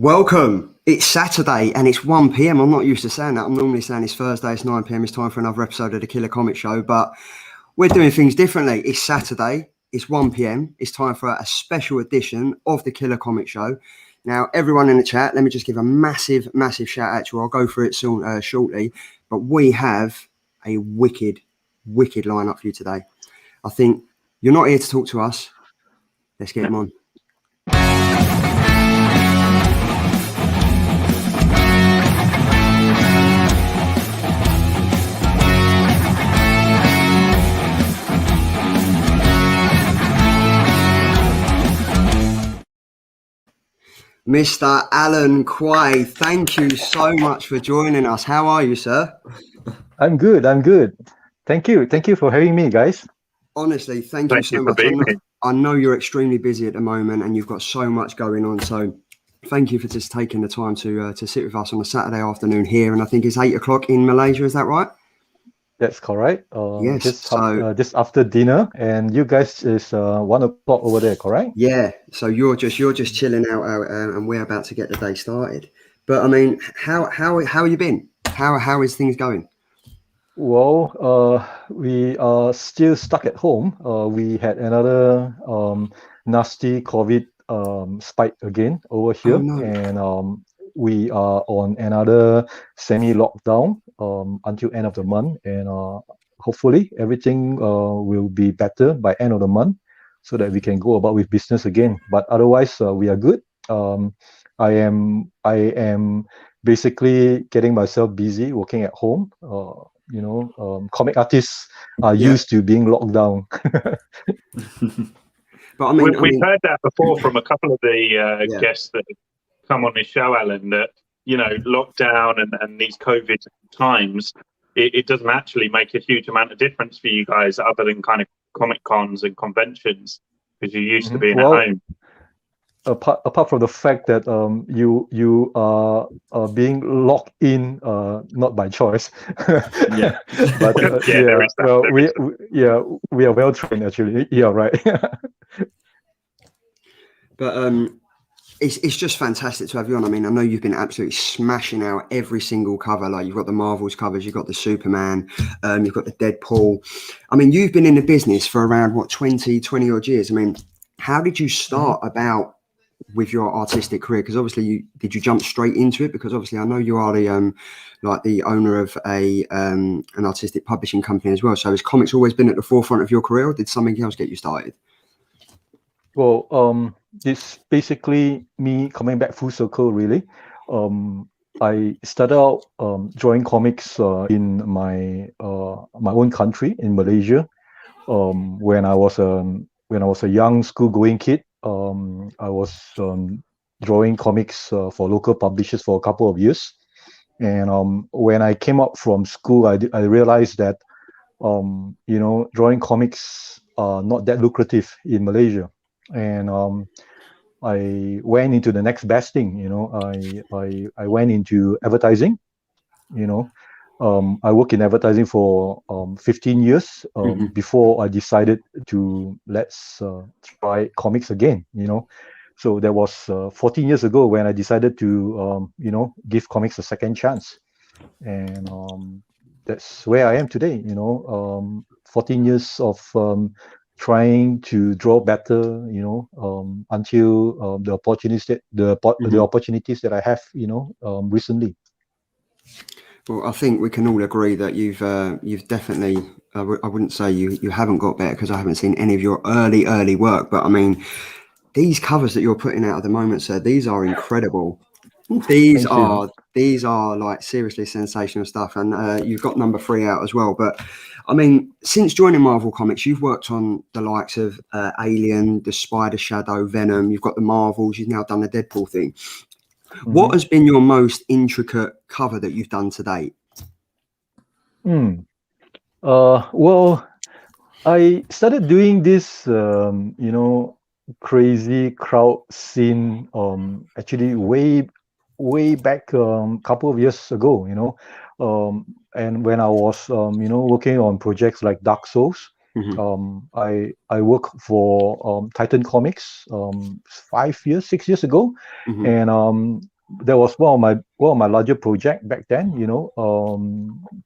Welcome. It's Saturday and it's 1 p.m. I'm not used to saying that. I'm normally saying it's Thursday, it's 9 p.m. It's time for another episode of the Killer Comic Show, but we're doing things differently. It's Saturday, it's 1 p.m. It's time for a special edition of the Killer Comic Show. Now, everyone in the chat, let me just give a massive shout out to you. I'll go through it soon, shortly, but we have a wicked lineup for you today. I think you're not here to talk to us. Let's get them on. Mr. Alan Quah, thank you so much for joining us. How are you, sir? I'm good. Thank you for having me, guys. Honestly, thank you so much. I know you're extremely busy at the moment and you've got so much going on. So thank you for just taking the time to sit with us on a Saturday afternoon here. And I think it's 8 o'clock in Malaysia. Is that right? That's correct. Yes. Just after dinner, and you guys is 1 o'clock over there, correct? Yeah. So you're just chilling out, and we're about to get the day started. But I mean, how you been? How is things going? Well, we are still stuck at home. We had another nasty COVID spike again over here, and we are on another semi-lockdown until end of the month, and hopefully everything will be better by end of the month, so that we can go about with business again. But otherwise, we are good. I am basically getting myself busy working at home. Comic artists are used to being locked down. But I mean, we've heard that before from a couple of the guests that have come on this show, Alan, that, lockdown and these COVID times, it doesn't actually make a huge amount of difference for you guys other than kind of comic cons and conventions, because you're used to being at home. Apart from the fact that you are being locked in, not by choice. Yeah. But we are well trained actually. Yeah, right. But it's just fantastic to have you on. I mean, I know you've been absolutely smashing out every single cover. Like, you've got the Marvels covers, you've got the Superman, you've got the Deadpool. I mean, you've been in the business for around 20 odd years. I mean, how did you start about with your artistic career? Because obviously did you jump straight into it? Because obviously I know you are the owner of an artistic publishing company as well. So has comics always been at the forefront of your career, or did something else get you started? Well, it's basically me coming back full circle, really. I started out drawing comics in my own country, in Malaysia. When I was a young school-going kid, I was drawing comics for local publishers for a couple of years. And when I came up from school, I realized that drawing comics are not that lucrative in Malaysia. And I went into the next best thing. I went into advertising. I worked in advertising for 15 years before I decided to let's try comics again. So that was 14 years ago when I decided to give comics a second chance, and that's where I am today. 14 years of trying to draw better, until the opportunities that I have, recently. Well, I think we can all agree that you've definitely, I wouldn't say you haven't got better, because I haven't seen any of your early work, but I mean, these covers that you're putting out at the moment, sir, these are incredible. These are like seriously sensational stuff, and you've got number 3 out as well. But I mean, since joining Marvel Comics, you've worked on the likes of Alien, the Spider Shadow, Venom. You've got the Marvels. You've now done the Deadpool thing. What has been your most intricate cover that you've done to date? Well, I started doing this, crazy crowd scene, actually way back couple of years ago, and when I was working on projects like Dark Souls. I work for Titan Comics 6 years ago, and that was one of my larger project back then.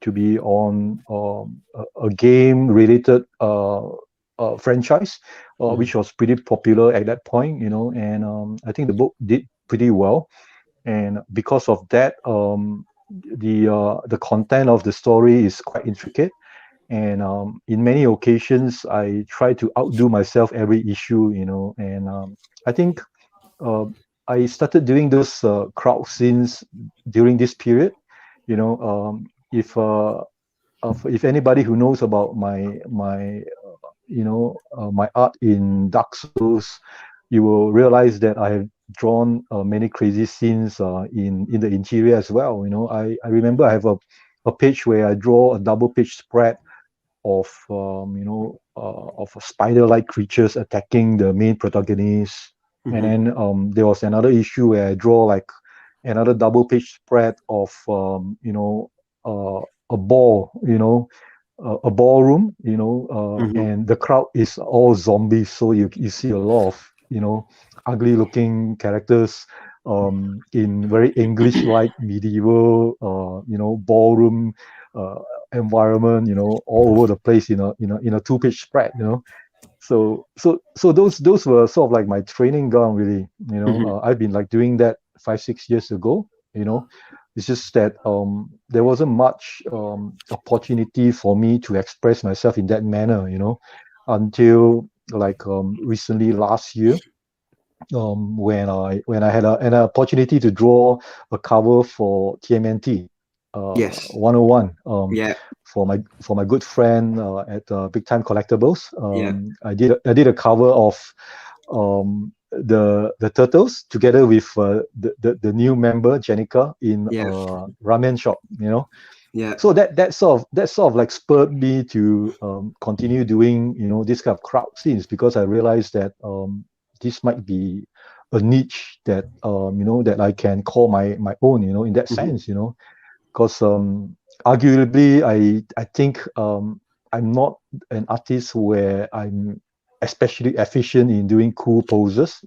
To be on a game related franchise, which was pretty popular at that point. And I think the book did pretty well. And because of that, the content of the story is quite intricate. And in many occasions, I try to outdo myself every issue. And I think I started doing those crowd scenes during this period. If anybody who knows about my my art in Dark Souls, you will realize that I have drawn many crazy scenes in the interior as well. I remember I have a page where I draw a double page spread of of spider-like creatures attacking the main protagonist. And then there was another issue where I draw like another double page spread of a ball, a ballroom, and the crowd is all zombies. So you see a lot of ugly looking characters in very English-like medieval ballroom environment, all over the place in a 2-page spread. So those were sort of like my training ground, really. I've been like doing that 5-6 years ago. It's just that there wasn't much opportunity for me to express myself in that manner, until like recently last year, when I had an opportunity to draw a cover for TMNT 101. For my good friend at Big Time Collectibles. I did a cover of the Turtles together with the new member Jenica in ramen shop. So that sort of like spurred me to continue doing this kind of crowd scenes, because I realized that this might be a niche that that I can call my own, in that sense, because arguably I think I'm not an artist where I'm especially efficient in doing cool poses.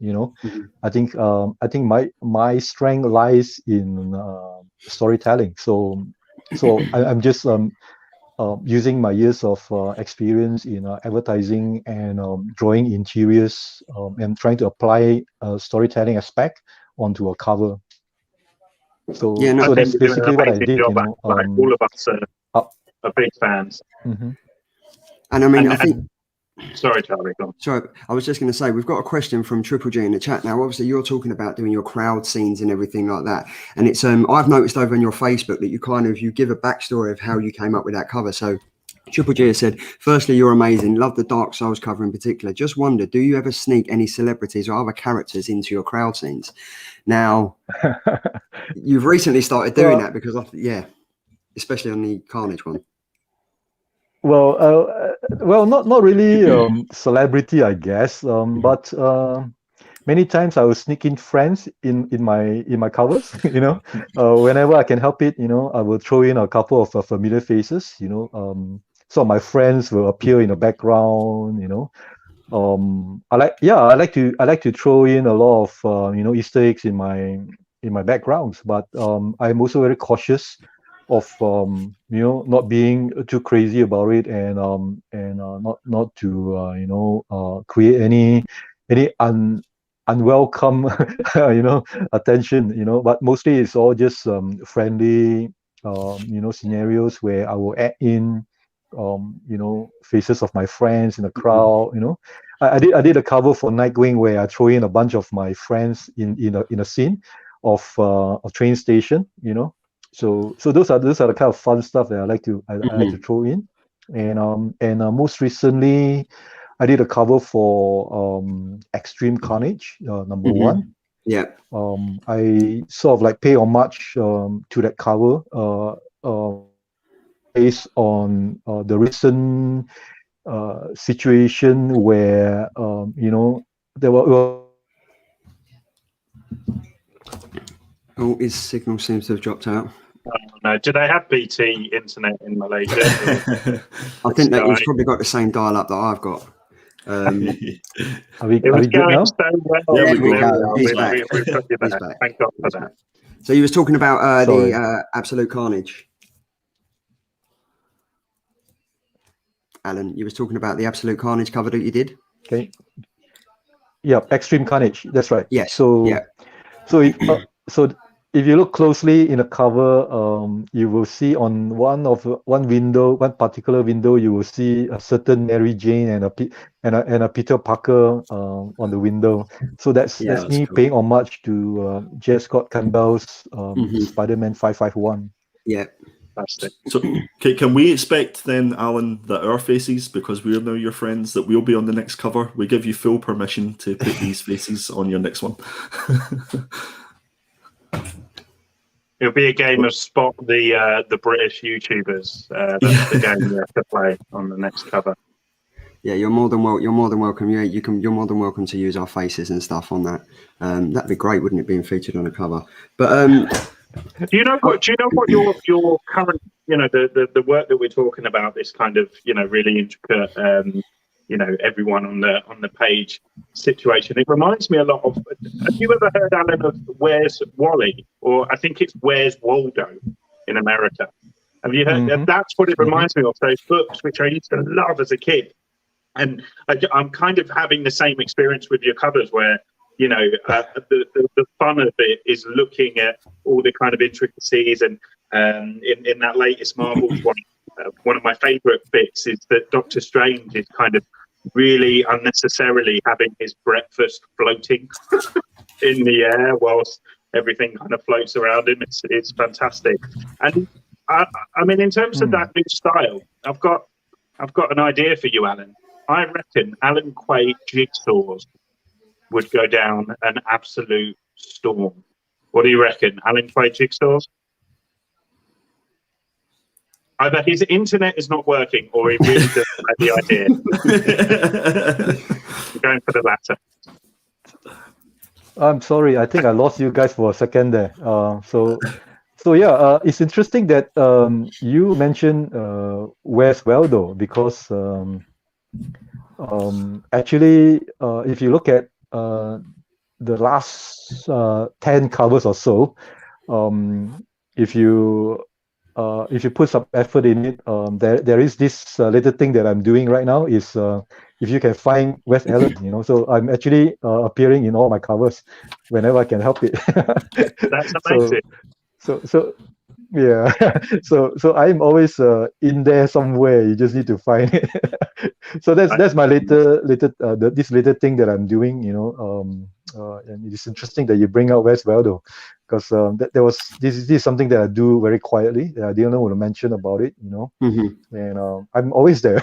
I think my strength lies in storytelling. So I'm just using my years of experience in advertising and drawing interiors, and trying to apply a storytelling aspect onto a cover. So that's basically what I did. All of us are big fans. And I mean, I think. Sorry, Charlie. Go on. Sorry, I was just going to say, we've got a question from Triple G in the chat now. Obviously, you're talking about doing your crowd scenes and everything like that, and it's I've noticed over on your Facebook that you give a backstory of how you came up with that cover. So Triple G has said, firstly, you're amazing. Love the Dark Souls cover in particular. Just wonder, do you ever sneak any celebrities or other characters into your crowd scenes? Now, you've recently started doing that because especially on the Carnage one. Well, not really celebrity, I guess. But many times I will sneak in friends in my covers. Whenever I can help it, I will throw in a couple of familiar faces. Some of my friends will appear in the background. I like to throw in a lot of Easter eggs in my backgrounds. But I'm also very cautious of not being too crazy about it, and not to create any unwelcome attention. But mostly it's all just friendly scenarios where I will add in faces of my friends in the crowd. I did a cover for Nightwing where I throw in a bunch of my friends in a scene of a train station. So those are the kind of fun stuff that I like to throw in. And most recently I did a cover for Extreme Carnage number 1. I sort of like pay homage to that cover based on the recent situation where there were his signal seems to have dropped out. No, do they have BT internet in Malaysia? I think that he's probably got the same dial-up that I've got. Are we It was good going now? so well. There we There go. are. He's back. We've got you He's there. back. Thank God for He's that. back. So you was talking about Sorry. the absolute carnage, Alan. You was talking about the absolute carnage cover that you did. Okay. Yeah, Extreme Carnage. That's right. Yes. So, Yeah. so if you look closely in the cover, you will see on one particular window, you will see a certain Mary Jane and a Peter Parker on the window. So that's Yeah, that's me cool. paying homage to J. Scott Campbell's Mhm. Spider-Man 551. Yeah. Fantastic. So can we expect then, Alan, that our faces, because we're now your friends, that we'll be on the next cover? We give you full permission to put these faces on your next one. It'll be a game of spot the British YouTubers. That's the game you have to play on the next cover. Yeah, you're more than welcome. Yeah, you're more than welcome to use our faces and stuff on that. That'd be great, wouldn't it, being featured on a cover? But Do you know what your current, the work that we're talking about, this kind of, really intricate, everyone on the page situation? It reminds me a lot of. Have you ever heard, Alan, of Where's Wally? Or I think it's Where's Waldo in America. Have you heard? Mhm. That's what it reminds me of. Those books which I used to love as a kid, and I'm kind of having the same experience with your covers, where the fun of it is looking at all the kind of intricacies, and in that latest Marvels one of my favourite bits is that Doctor Strange is kind of really unnecessarily having his breakfast floating in the air whilst everything kind of floats around him. It's fantastic. And I mean, in terms of that new style, I've got an idea for you, Alan. I reckon Alan Quah jigsaws would go down an absolute storm. What do you reckon, Alan Quah jigsaws? Either his internet is not working, or he really doesn't like the idea. I'm going for the latter. I'm sorry, I think I lost you guys for a second there. So yeah, it's interesting that you mentioned Where's Waldo, because actually, if you look at the last 10 covers or so, if you put some effort in it, there is this little thing that I'm doing right now is if you can find Wes Allen, so I'm actually appearing in all my covers whenever I can help it. That's amazing. So yeah, so I'm always in there somewhere. You just need to find it. So that's my this little thing that I'm doing, and it's interesting that you bring out Wes Waldo, because this is something that I do very quietly. I didn't know what to mention about it, and I'm always there.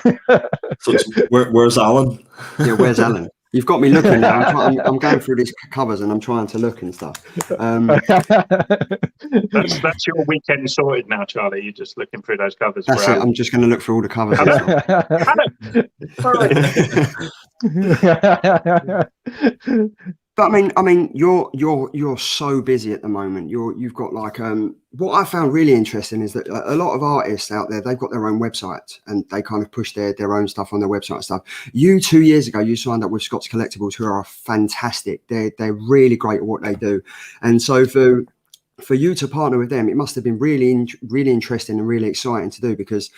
So where's Alan? Yeah, where's Alan? You've got me looking now. I'm going through these covers and I'm trying to look and stuff. That's your weekend sorted now, Charlie. You're just looking through those covers. That's it. I'm just going to look through all the covers. But I mean, you're so busy at the moment. You've got like what I found really interesting is that a lot of artists out there, they've got their own websites and they kind of push their own stuff on their website and stuff. You 2 years ago, you signed up with Scotts Collectibles, who are fantastic. They're really great at what they do, and so for you to partner with them, it must have been really interesting and really exciting to do, because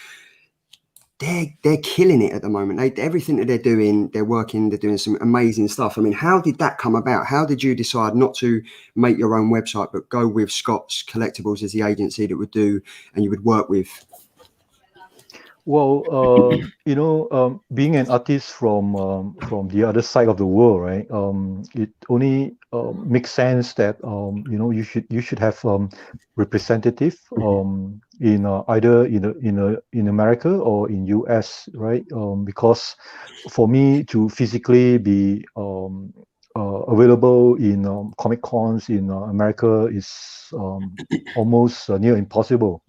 they're killing it at the moment. Everything that they're doing, they're working, they're doing some amazing stuff. I mean, how did that come about? How did you decide not to make your own website, but go with Scotts Collectibles as the agency that would do and you would work with? Well, being an artist from the other side of the world, right? It only makes sense that you should have representative in either in America or in US, right? Because for me to physically be available in Comic Cons in America is almost near impossible,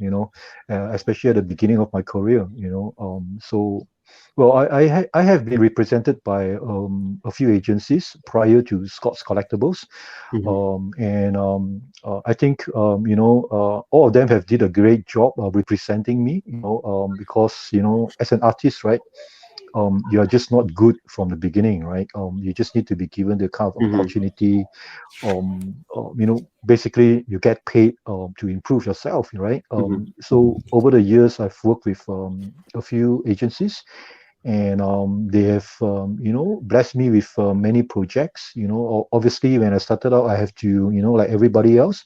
especially at the beginning of my career, so well, I have been represented by a few agencies prior to Scotts Collectibles, and I think all of them have did a great job of representing me, because as an artist, right, you are just not good from the beginning, right? You just need to be given the kind of opportunity. Basically you get paid to improve yourself, right? So over the years, I've worked with a few agencies, and they have blessed me with many projects. Obviously when I started out, I have to, like everybody else,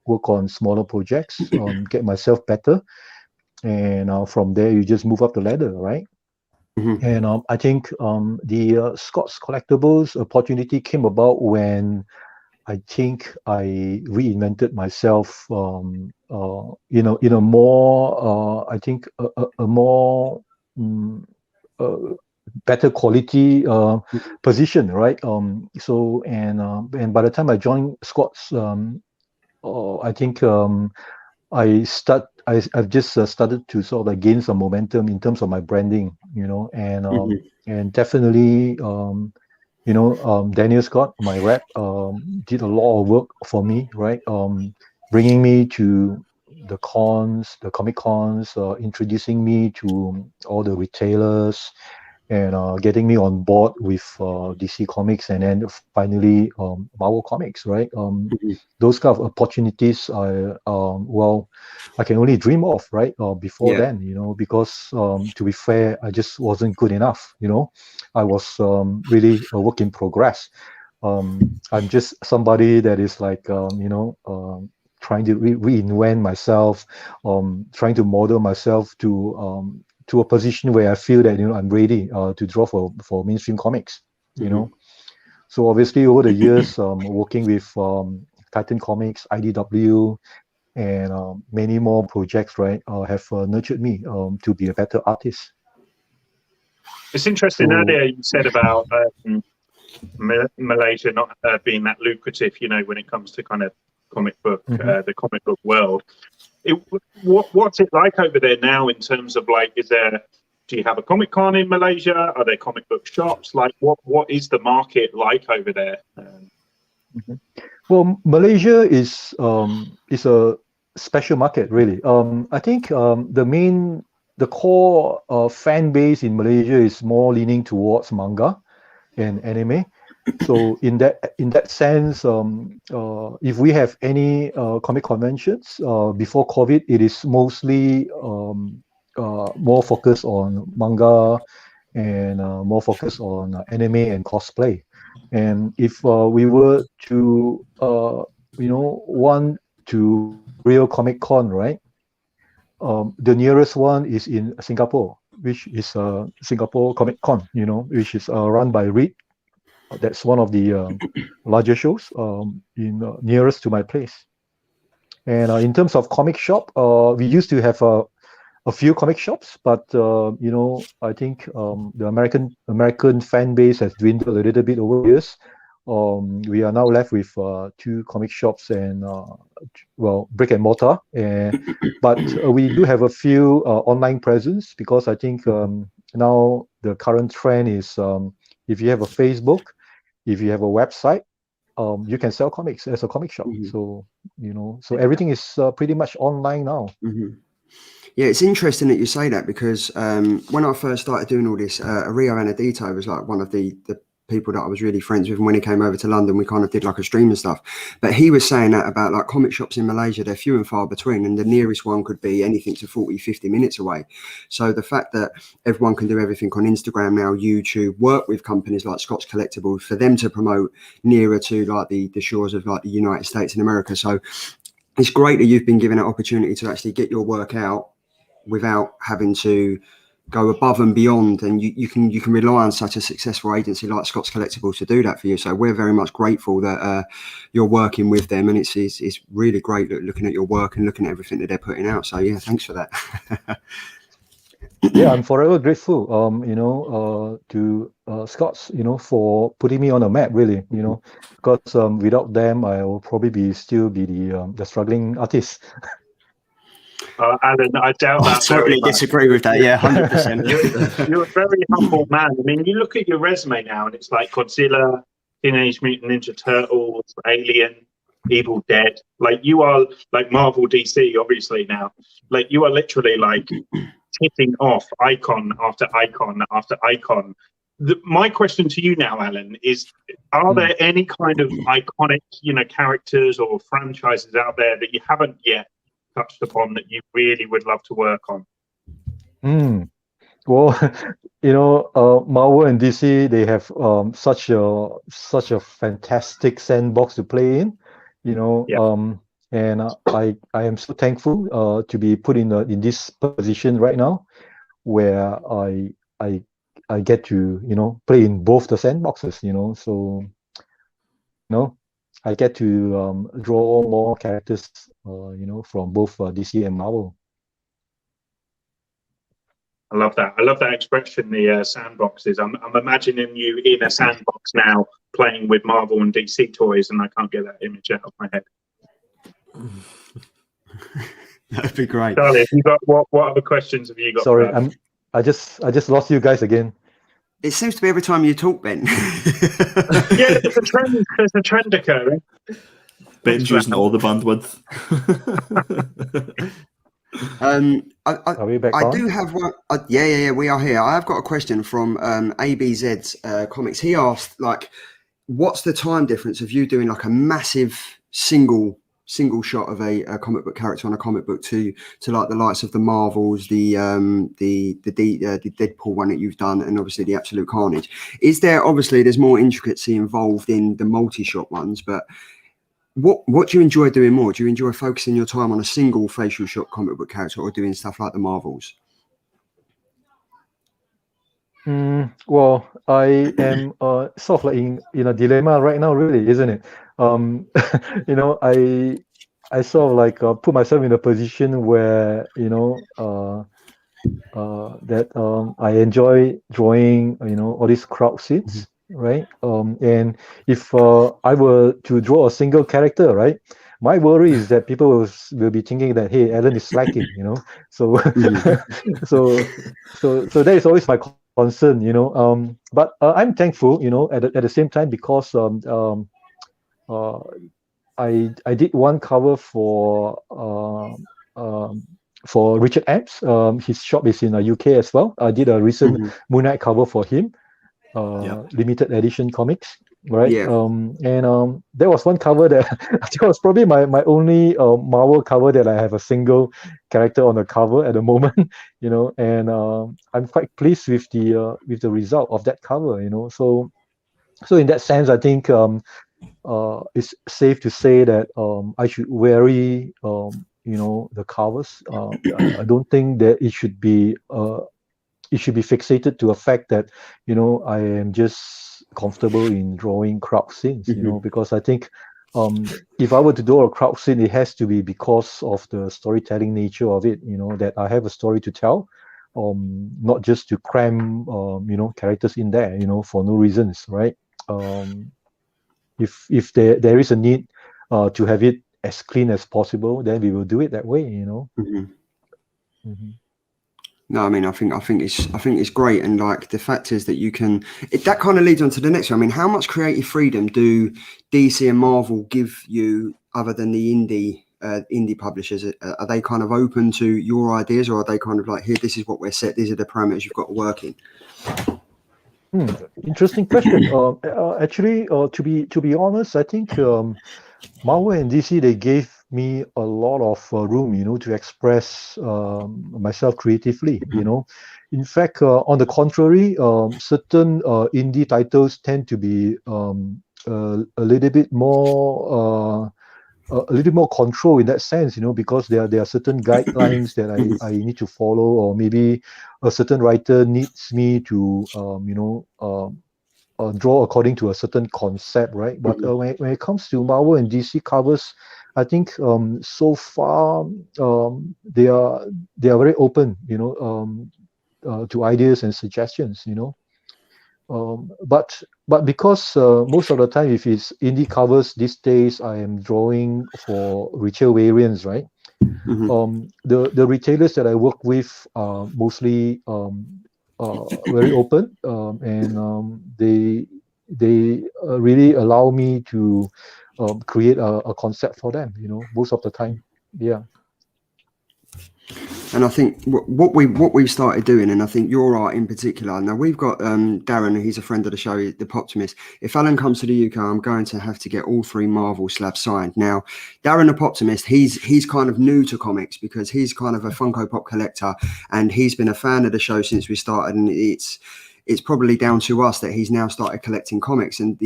work on smaller projects, get myself better, and from there you just move up the ladder, right? And I think the Scotts Collectibles opportunity came about when I think I reinvented myself in a more I think a more better quality position, right? So and by the time I joined Scotts, I think I've just started to sort of like gain some momentum in terms of my branding, and definitely Daniel Scott, my rep, did a lot of work for me, right? Bringing me to the cons, the comic cons, introducing me to all the retailers, and getting me on board with DC Comics, and then finally Marvel Comics, right? Those kind of opportunities, I can only dream of, right? Before then, because to be fair, I just wasn't good enough. I was really a work in progress. I'm just somebody that is like, trying to reinvent myself, trying to model myself to a position where I feel that I'm ready to draw for mainstream comics. So obviously over the years, working with Titan Comics, IDW, and many more projects, right, have nurtured me to be a better artist. It's interesting earlier you said about Malaysia not being that lucrative, when it comes to kind of comic book, the comic book world. What's it like over there now in terms of like, do you have a Comic Con in Malaysia? Are there comic book shops? Like, what is the market like over there? Well, Malaysia is a special market, really. I think the core fan base in Malaysia is more leaning towards manga and anime. So in that sense, if we have any comic conventions before COVID, it is mostly more focused on manga and more focused on anime and cosplay. And if we were to want to real Comic Con, right? The nearest one is in Singapore, which is Singapore Comic Con, which is run by Reed. That's one of the larger shows nearest to my place. And in terms of comic shop, we used to have a few comic shops, but I think the American fan base has dwindled a little bit over the years. We are now left with 2 comic shops and brick and mortar. But we do have a few online presence, because I think now the current trend is if you have a Facebook, if you have a website, you can sell comics as a comic shop. So so everything is pretty much online now. Yeah, it's interesting that you say that, because when I first started doing all this, Rio Anadito was like one of the people that I was really friends with, and when he came over to London, we kind of did like a stream and stuff. But he was saying that about like comic shops in Malaysia, they're few and far between, and the nearest one could be anything to 40-50 minutes away. So the fact that everyone can do everything on Instagram now, YouTube, work with companies like Scotts Collectibles for them to promote nearer to like the shores of like the United States and America. So it's great that you've been given that opportunity to actually get your work out without having to go above and beyond, and you can rely on such a successful agency like Scotts Collectibles to do that for you. So we're very much grateful that you're working with them, and it's really great looking at your work and looking at everything that they're putting out. So yeah, thanks for that. Yeah, I'm forever grateful to Scotts, for putting me on a map, really, because without them I will probably still be the struggling artist. Alan, I doubt that. I totally disagree with that. Yeah, 100%. You're a very humble man. I mean, you look at your resume now, and it's like Godzilla, Teenage Mutant Ninja Turtles, Alien, Evil Dead. Like, you are like Marvel, DC, obviously now. Like, you are literally like ticking off icon after icon after icon. My question to you now, Alan, is: are there any kind of iconic, characters or franchises out there that you haven't yet touched upon that you really would love to work on? Well, Marvel and DC, they have such a fantastic sandbox to play in, and I am so thankful to be put in this position right now, where I get to play in both the sandboxes, so I get to draw more characters, from both DC and Marvel. I love that. I love that expression, the sandboxes. I'm imagining you in a sandbox now playing with Marvel and DC toys, and I can't get that image out of my head. That'd be great. Charlie, have you got what other questions have you got? Sorry, I just lost you guys again. It seems to be every time you talk, Ben. Yeah, there's a trend occurring. Ben's using all the bandwidth. Are we back I on? do have one. Yeah, we are here. I have got a question from ABZ's Comics. He asked, what's the time difference of you doing like a massive single shot of a comic book character on a comic book to like the likes of the Marvels, the Deadpool one that you've done, and obviously the Absolute Carnage. There's more intricacy involved in the multi-shot ones, but what do you enjoy doing more? Do you enjoy focusing your time on a single facial shot comic book character, or doing stuff like the Marvels? Well, I am sort of like in a dilemma right now, really, isn't it? I sort of like put myself in a position where that I enjoy drawing all these crowd scenes, right? And if I were to draw a single character, right, my worry is that people will be thinking that, hey, Alan is slacking, so so that is always my concern, but I'm thankful, at the same time, because I did one cover for Richard Epps. His shop is in the UK as well. I did a recent Moon Knight cover for him, limited edition comics, right? Yeah. And there was one cover that I think was probably my only Marvel cover that I have a single character on the cover at the moment, and I'm quite pleased with the result of that cover, so in that sense, I think it's safe to say that I should vary the covers. I don't think that it should be fixated to a fact that I am just comfortable in drawing crowd scenes, because I think if I were to draw a crowd scene, it has to be because of the storytelling nature of it, that I have a story to tell, not just to cram characters in there, for no reasons, right? If there is a need to have it as clean as possible, then we will do it that way, No, I mean, I think it's great, and like the fact is that you can. That kind of leads on to the next one. I mean, how much creative freedom do DC and Marvel give you, other than the indie publishers? Are they kind of open to your ideas, or are they kind of like, here, this is what we're set, these are the parameters you've got to work in? Interesting question. Actually, to be honest, I think Marvel and DC, they gave me a lot of room, to express myself creatively. In fact, on the contrary, certain indie titles tend to be a little bit more control in that sense, because there are certain guidelines that I need to follow, or maybe a certain writer needs me to draw according to a certain concept, right? But when it comes to Marvel and DC covers, I think so far they are very open, to ideas and suggestions, but because most of the time, if it's indie covers these days, I am drawing for retail variants, right? The retailers that I work with are mostly very open, and they really allow me to create a concept for them, most of the time. Yeah. And I think what we've started doing, and I think your art in particular. Now we've got Darren, he's a friend of the show, the Poptimist. If Alan comes to the UK, I'm going to have to get all 3 Marvel slabs signed. Now, Darren the Poptimist, he's kind of new to comics because he's kind of a Funko Pop collector, and he's been a fan of the show since we started. And it's probably down to us that he's now started collecting comics, and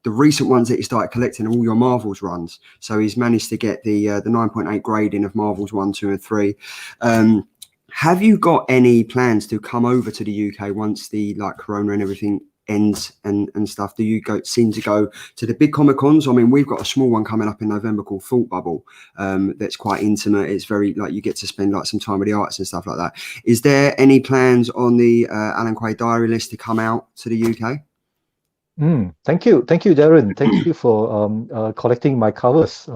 the recent ones that he started collecting are all your Marvels runs. So he's managed to get the 9.8 grading of Marvels 1, 2, and 3. Have you got any plans to come over to the UK once the Corona and everything ends and stuff? Do you seem to go to the big Comic Cons? I mean, we've got a small one coming up in November called Thought Bubble. That's quite intimate. It's very you get to spend some time with the artists and stuff like that. Is there any plans on the Alan Quah diary list to come out to the UK? Thank you, Darren. Thank you for collecting my covers.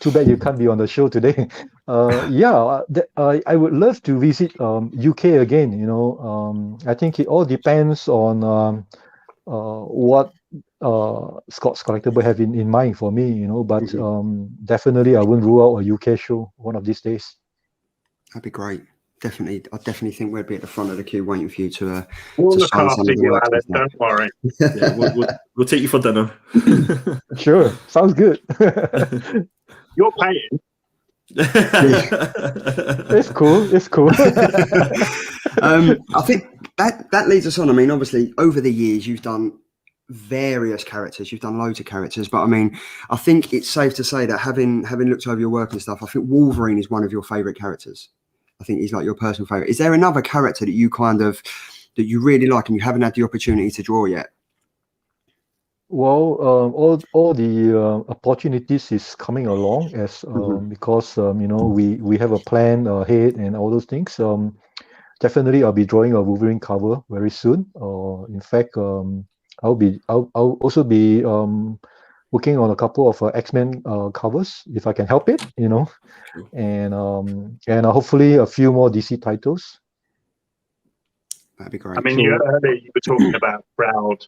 Too bad you can't be on the show today. I would love to visit UK again. I think it all depends on what Scotts Collectibles have in mind for me. But definitely I wouldn't rule out a UK show one of these days. That'd be great. Definitely, I definitely think we'd be at the front of the queue waiting for you to. We'll look after you, Alan. Don't worry. Yeah, we'll take you for dinner. Sure, sounds good. You're paying. It's cool. I think that leads us on. I mean, obviously, over the years, you've done various characters. You've done loads of characters, but I mean, I think it's safe to say that having looked over your work and stuff, I think Wolverine is one of your favourite characters. I think he's your personal favourite. Is there another character that you really like and you haven't had the opportunity to draw yet? Well, all the opportunities is coming along as because we have a plan ahead and all those things. Definitely, I'll be drawing a Wolverine cover very soon. In fact, I'll also be working on a couple of X-Men covers if I can help it. And hopefully a few more DC titles. That'd be great. I mean, earlier you were talking about crowd,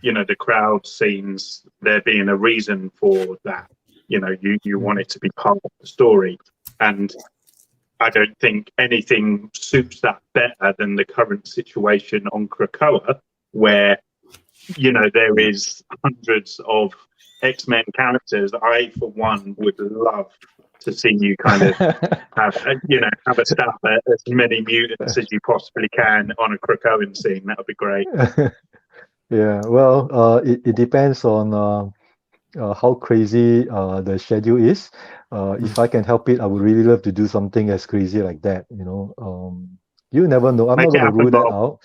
the crowd scenes, there being a reason for that. You want it to be part of the story. And I don't think anything suits that better than the current situation on Krakoa, where, there is hundreds of X-Men characters. I, for one, would love to see you kind of have a stab at as many mutants as you possibly can on a Krakoan scene. That would be great. Yeah, well, it depends on how crazy the schedule is. If I can help it, I would really love to do something as crazy like that. You never know. I'm not going to rule that out.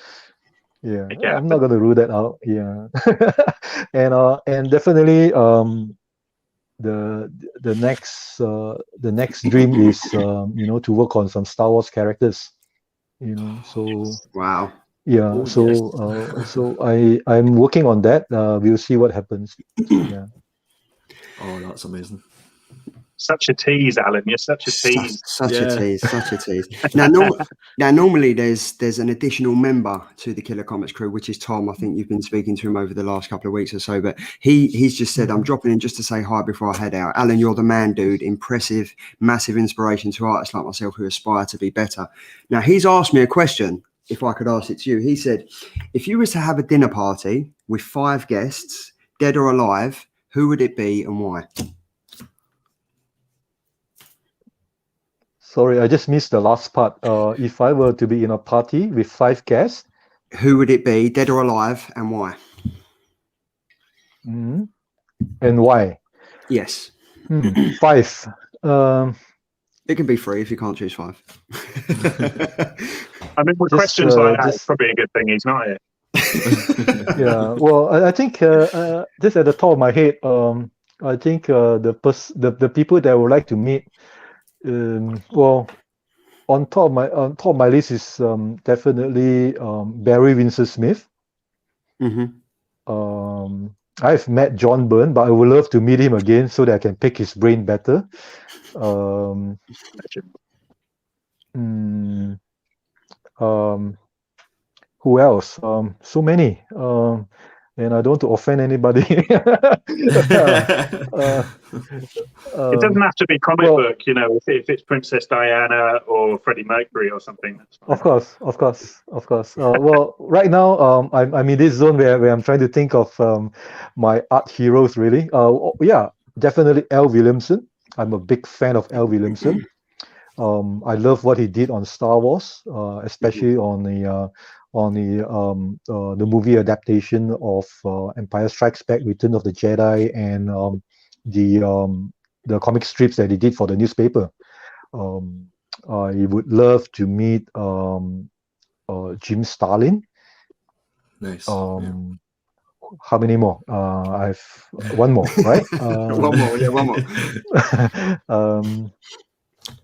Yeah, I'm not going to rule that out. Yeah, and definitely the next dream is to work on some Star Wars characters. So wow. Yeah, so I'm working on that. We'll see what happens. Yeah. Oh, that's amazing. Such a tease, Alan. You're such a tease. Such a tease. Now, normally there's an additional member to the Killer Comics crew, which is Tom. I think you've been speaking to him over the last couple of weeks or so, but he's just said, I'm dropping in just to say hi before I head out. Alan, you're the man, dude. Impressive, massive inspiration to artists like myself who aspire to be better. Now, he's asked me a question, if I could ask it to you. He said, if you was to have a dinner party with 5 guests, dead or alive, who would it be and why? Sorry, I just missed the last part. If I were to be in a party with 5 guests, who would it be, dead or alive, and why? And why? Yes. 5. It can be 3 if you can't choose 5. I mean, with questions like that, it's probably a good thing he's not here. Yeah, well, I think just at the top of my head, I think the people that I would like to meet, well, on top of my list is definitely Barry Windsor Smith. I've met John Byrne, but I would love to meet him again so that I can pick his brain better. Who else? So many. and I don't want to offend anybody. It doesn't have to be comic well, book, you know. If it's Princess Diana or Freddie Mercury or something, that's fine. Of course. Well, right now, I'm in this zone where I'm trying to think of my art heroes, really. Yeah, definitely Al Williamson. I'm a big fan of Al Williamson. I love what he did on Star Wars, especially on the movie adaptation of Empire Strikes Back, Return of the Jedi, and the comic strips that he did for the newspaper. I would love to meet Jim Starlin. Nice. How many more? I've one more, right? One more.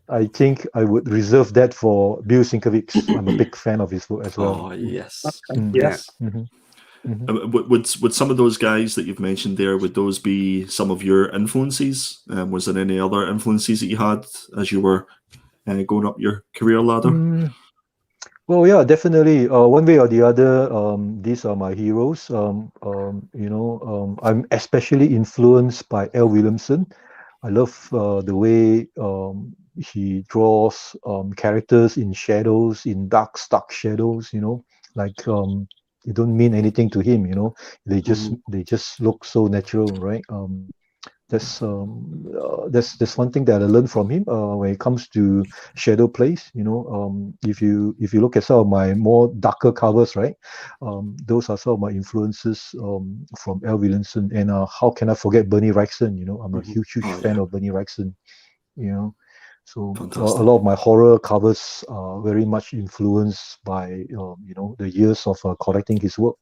I think I would reserve that for Bill Sienkiewicz. I'm a big fan of his work as well. Oh yes, Yes. Would some of those guys that you've mentioned there, would those be some of your influences? Was there any other influences that you had as you were going up your career ladder? Well, yeah, definitely. One way or the other, these are my heroes. I'm especially influenced by Al Williamson. I love the way he draws characters in shadows, in dark shadows. Like they don't mean anything to him. They just look so natural, right? That's one thing that I learned from him when it comes to shadow plays. If you look at some of my more darker covers, right, those are some of my influences from Al Williamson. And how can I forget Bernie Wrightson? I'm a huge fan of Bernie Wrightson. So a lot of my horror covers are very much influenced by the years of collecting his work.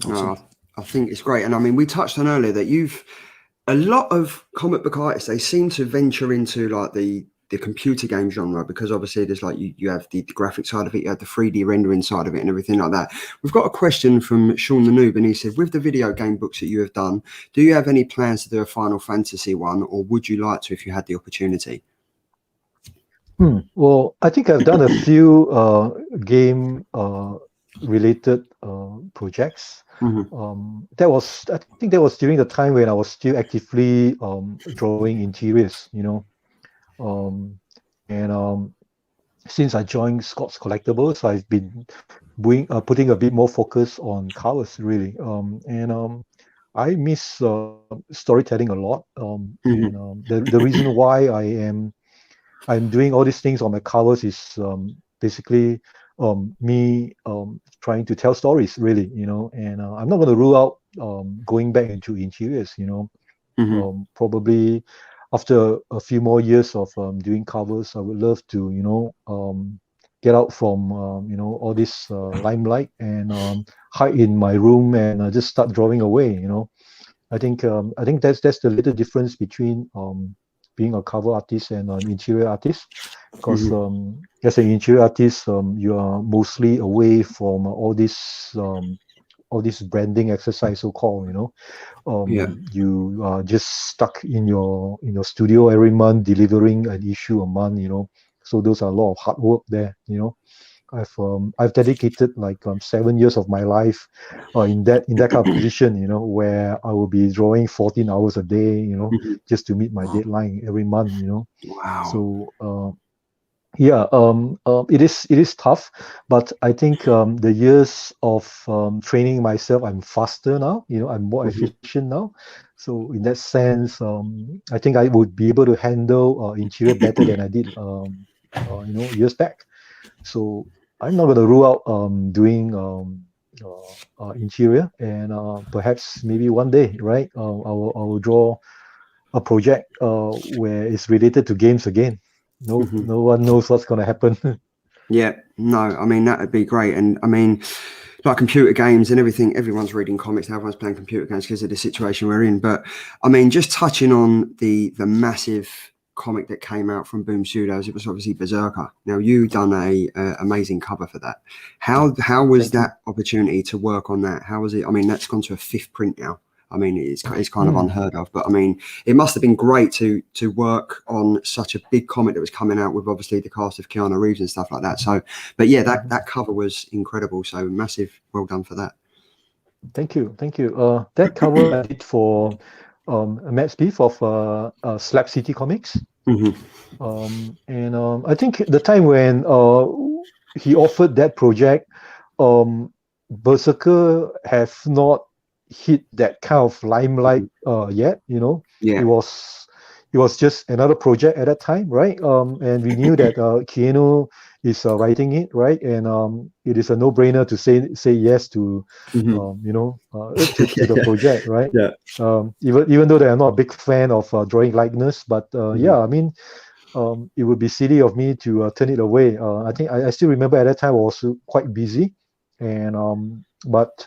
Awesome. I think it's great. And I mean, we touched on earlier that a lot of comic book artists, they seem to venture into like the computer game genre, because obviously there's like you have the graphic side of it, you have the 3D rendering side of it and everything like that. We've got a question from Sean the Noob, and he said, with the video game books that you have done, do you have any plans to do a Final Fantasy one, or would you like to if you had the opportunity? Well, I think I've done a few game related projects. I think that was during the time when I was still actively drawing interiors, since I joined Scotts Collectibles, I've been putting a bit more focus on covers, really. I miss storytelling a lot. The reason why I'm doing all these things on my covers is basically me trying to tell stories, really, and I'm not going to rule out going back into interiors, probably after a few more years of doing covers. I would love to get out from all this limelight and hide in my room and just start drawing away. I think that's the little difference between being a cover artist and an interior artist, because as an interior artist, you are mostly away from all this branding exercise, so-called. You are just stuck in your studio every month, delivering an issue a month. So those are a lot of hard work there. I've dedicated like 7 years of my life in that kind of position, where I will be drawing 14 hours a day, just to meet my deadline every month, Wow. So it is tough, but I think the years of training myself, I'm faster now, I'm more efficient now. So in that sense, I think I would be able to handle interior better than I did years back. So I'm not going to rule out doing interior, and perhaps maybe one day, right? I will draw a project where it's related to games again. No one knows what's going to happen. Yeah, no, I mean, that would be great. And I mean, like computer games and everything, everyone's reading comics, everyone's playing computer games because of the situation we're in. But I mean, just touching on the massive comic that came out from Boom Studios, it was obviously Berserker. Now, you done a amazing cover for that. How was that opportunity to work on that? How was it? I mean, that's gone to a 5th print now. I mean, it's kind of unheard of. But I mean, it must have been great to work on such a big comic that was coming out with obviously the cast of Keanu Reeves and stuff like that. So, but yeah, that cover was incredible. So massive, well done for that. Thank you. That cover I did for Matt Spieth of Slap City Comics. And I think the time when he offered that project, Berserker have not hit that kind of limelight yet. Yeah. It was just another project at that time, right? And we knew that Keanu is writing it, right? And it is a no-brainer to say yes to to the project, right? Yeah. Even though they are not a big fan of drawing likeness, but yeah, I mean, it would be silly of me to turn it away. I think I still remember at that time I was quite busy, and but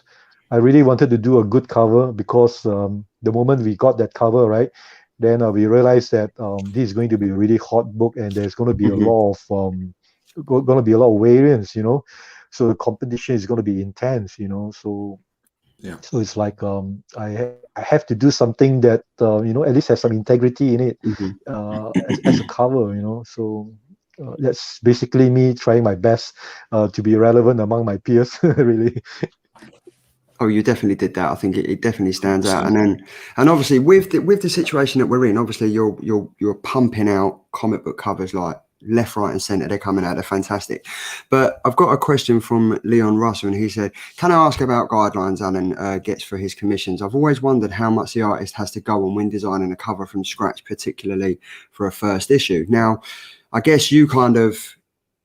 I really wanted to do a good cover because the moment we got that cover, right, then we realized that this is going to be a really hot book, and there's going to be a lot of variants, so the competition is going to be intense, so so it's like I have to do something that at least has some integrity in it as a cover, so that's basically me trying my best to be relevant among my peers, really. Oh, you definitely did that. I think it definitely stands out. And obviously with the situation that we're in, obviously you're pumping out comic book covers like left, right, and centre. They're coming out. They're fantastic. But I've got a question from Leon Russell, and he said, "Can I ask about guidelines Alan gets for his commissions? I've always wondered how much the artist has to go on when designing a cover from scratch, particularly for a first issue." Now, I guess you kind of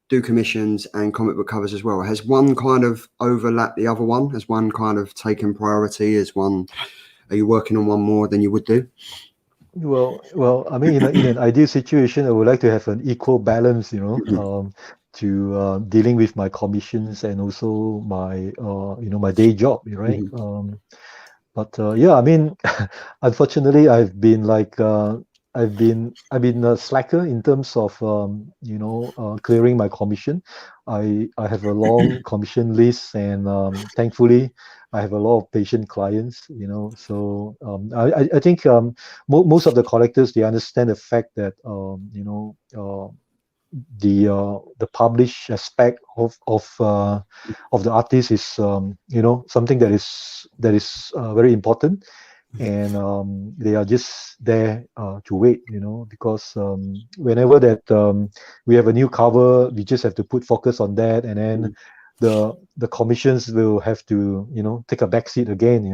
do commissions and comic book covers as well. Has one kind of overlapped the other one? Has one kind of taken priority? Are you working on one more than you would do? Well, I mean, in an ideal situation, I would like to have an equal balance, to dealing with my commissions and also my, my day job, right? But yeah, I mean, unfortunately, I've been a slacker in terms of clearing my commission. I have a long commission list, and thankfully I have a lot of patient clients, so I think most of the collectors, they understand the fact that the published aspect of the artist is something that is very important, and they are just there to wait, because whenever that we have a new cover, we just have to put focus on that, and then the commissions will have to take a back seat again.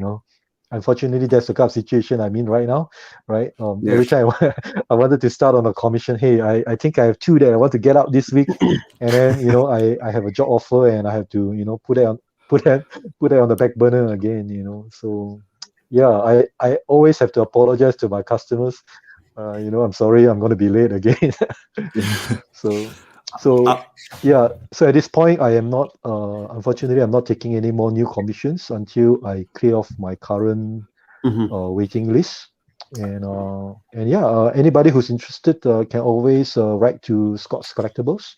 Unfortunately, that's the kind of situation I'm in right now, right? Every time I wanted to start on a commission, hey, I think I have 2 that I want to get out this week, and then I have a job offer, and I have to put that on the back burner again, so yeah, I always have to apologize to my customers. I'm sorry, I'm going to be late again. So yeah, so at this point, I am not, unfortunately, I'm not taking any more new commissions until I clear off my current waiting list. And yeah, anybody who's interested can always write to Scotts Collectibles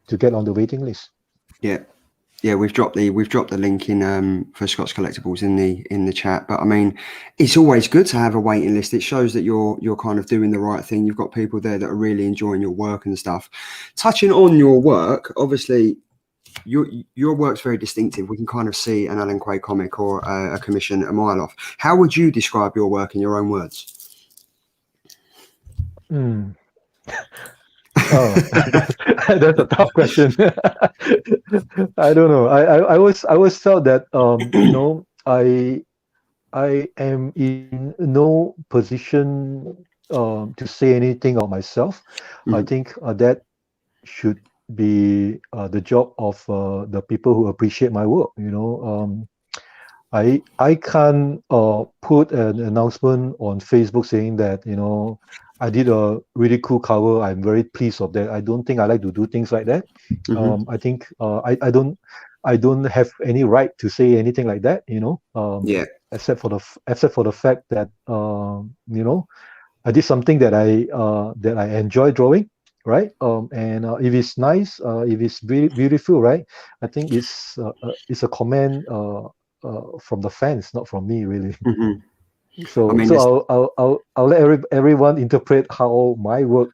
to get on the waiting list. Yeah, we've dropped the link in for Scotts Collectibles in the chat. But I mean, it's always good to have a waiting list. It shows that you're kind of doing the right thing. You've got people there that are really enjoying your work and stuff. Touching on your work, obviously, your work's very distinctive. We can kind of see an Alan Quah comic or a commission a mile off. How would you describe your work in your own words? Oh, that's a tough question. I don't know. I always felt that I am in no position to say anything of myself. I think that should be the job of the people who appreciate my work. I can't put an announcement on Facebook saying that I did a really cool cover. I'm very pleased of that. I don't think I like to do things like that. I think I don't have any right to say anything like that. Except for the fact that I did something that I enjoy drawing, right? And if it's nice, if it's really beautiful, right? I think it's a comment from the fans, not from me, really. So I mean, I'll let everyone interpret how my work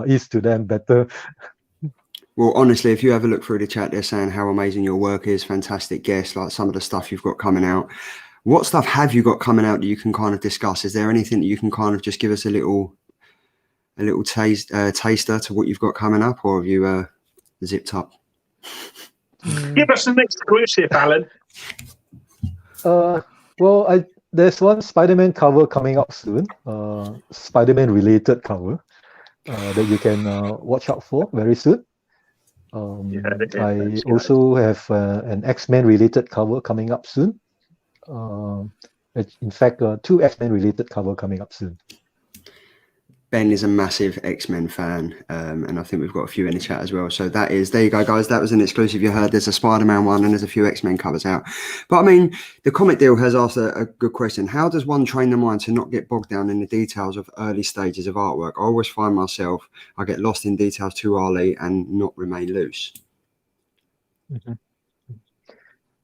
is to them better. well, honestly, if you have a look through the chat, they're saying how amazing your work is, fantastic guests, like some of the stuff you've got coming out. What stuff have you got coming out that you can kind of discuss? Is there anything that you can kind of just give us a little taster to what you've got coming up, or have you zipped up? Give us an exclusive, Alan. Well, there's one Spider-Man cover coming up soon, Spider-Man related cover that you can watch out for very soon. I also have an X-Men related cover coming up soon. In fact, 2 X-Men related cover coming up soon. Ben is a massive X-Men fan, and I think we've got a few in the chat as well. So there you go, guys. That was an exclusive you heard. There's a Spider-Man one and there's a few X-Men covers out. But I mean, the Comic Deal has asked a good question. How does one train the mind to not get bogged down in the details of early stages of artwork? I always find myself, I get lost in details too early and not remain loose. Mm-hmm.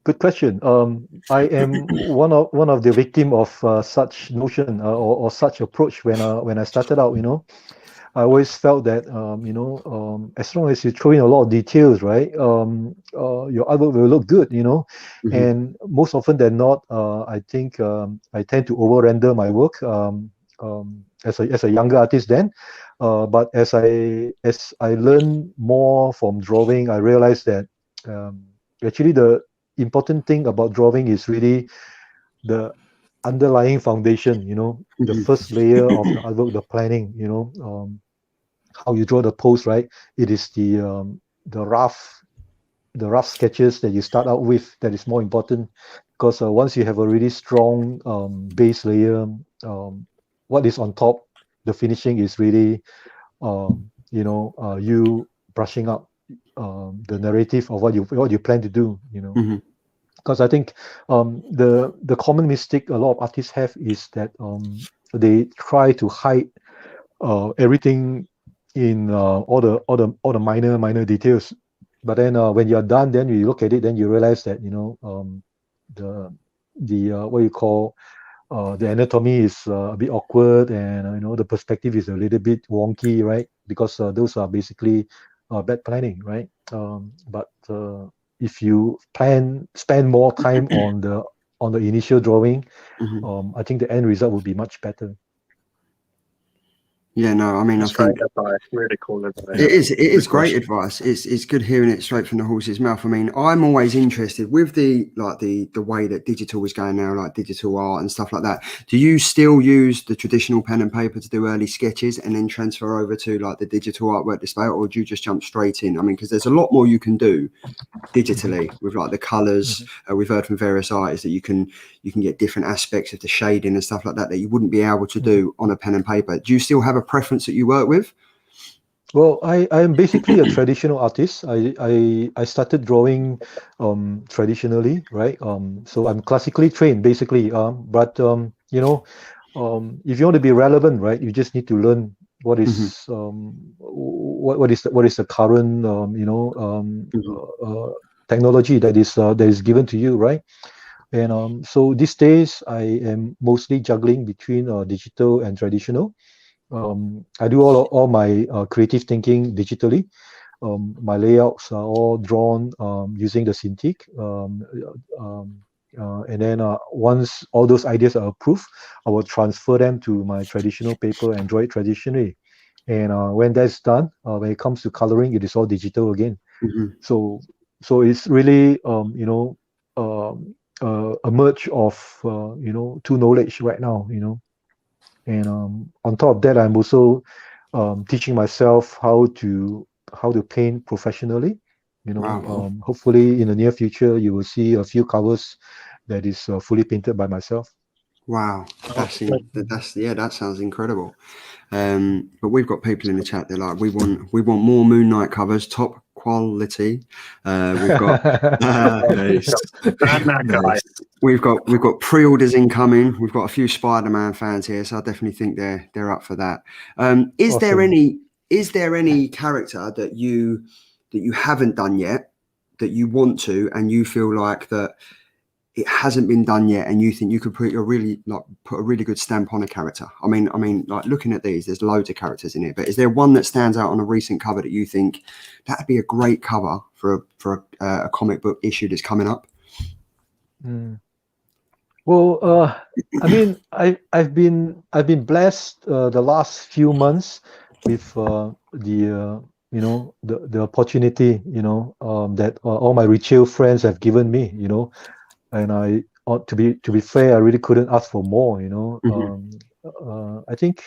Good question. I am one of the victim of such notion or such approach when I started out. I always felt that as long as you throw in a lot of details, right, your artwork will look good. Mm-hmm. And most often than not, I think I tend to over render my work as a younger artist then. But as I learn more from drawing, I realized that actually the important thing about drawing is really the underlying foundation, Mm-hmm. the first layer of the artwork, the planning, how you draw the pose, right? It is the rough sketches that you start out with that is more important, because once you have a really strong base layer, what is on top, the finishing is really you brushing up the narrative of what you plan to do, Mm-hmm. Because I think the common mistake a lot of artists have is that they try to hide everything in all the minor details. But then when you're done, then you look at it, then you realize that the what you call the anatomy is a bit awkward, and the perspective is a little bit wonky, right? Because those are basically bad planning, right? But if you spend more time on the initial drawing, Mm-hmm. I think the end result will be much better. Yeah, no, I mean, That's I think great advice. Really cool advice. it is great question. advice. It's good hearing it straight from the horse's mouth. I mean, I'm always interested with the way that digital is going now, like digital art and stuff like that. Do you still use the traditional pen and paper to do early sketches and then transfer over to like the digital artwork display, or do you just jump straight in? I mean, because there's a lot more you can do digitally with like the colors. We've heard from various artists that you can get different aspects of the shading and stuff like that you wouldn't be able to do on a pen and paper. Do you still have a preference that you work with? Well, I am basically a traditional artist. I started drawing traditionally, right? So I'm classically trained basically. But if you want to be relevant, right, you just need to learn what is what is the current technology that is given to you, right? And so these days I am mostly juggling between digital and traditional. I do all my creative thinking digitally. My layouts are all drawn using the Cintiq. And then once all those ideas are approved, I will transfer them to my traditional paper and draw it traditionally. And when that's done, when it comes to coloring, it is all digital again. So it's really a merge of two knowledge right now. And on top of that, I'm also teaching myself how to paint professionally. Wow. Hopefully in the near future, you will see a few covers that is fully painted by myself. Wow, that sounds incredible. But we've got people in the chat. They're like, we want more Moon Knight covers, top quality. We've got Nice. Nice. we've got pre-orders incoming. We've got a few Spider-Man fans here, so I definitely think they're up for that. Is Awesome. there any character that you haven't done yet that you want to, and you feel like that it hasn't been done yet, and you think you could put a really good stamp on a character? I mean, like looking at these, there's loads of characters in here, but is there one that stands out on a recent cover that you think that'd be a great cover for a comic book issue that's coming up? Well, I mean, I've been blessed the last few months with the opportunity, that all my retail friends have given me, and I ought to be fair, I really couldn't ask for more, I think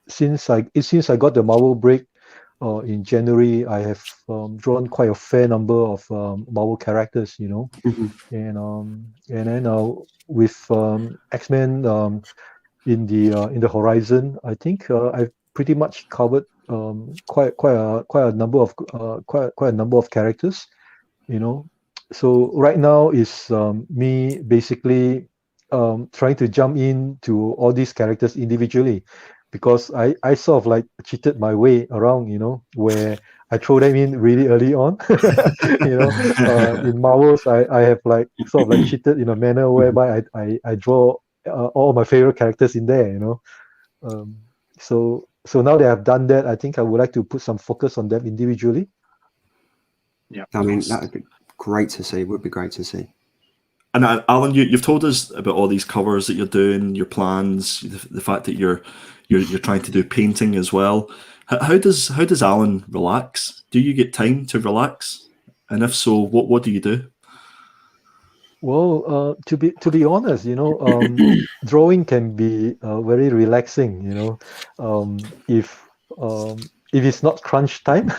since I got the Marvel break in January, I have drawn quite a fair number of Marvel characters, Mm-hmm. and then with X-Men in the horizon, I think I've pretty much covered quite a number of characters, So right now is me basically trying to jump into all these characters individually, because I sort of like cheated my way around, where I throw them in really early on. In Marvels, I have like sort of like cheated in a manner whereby I draw all my favorite characters in there, So now that I've done that, I think I would like to put some focus on them individually. Yeah, I mean, that would be great to see. Would be great to see. And Alan, you've told us about all these covers that you're doing, your plans, the fact that you're trying to do painting as well. How does Alan relax? Do you get time to relax? And if so, what do you do? Well, to be honest, drawing can be very relaxing. If it's not crunch time,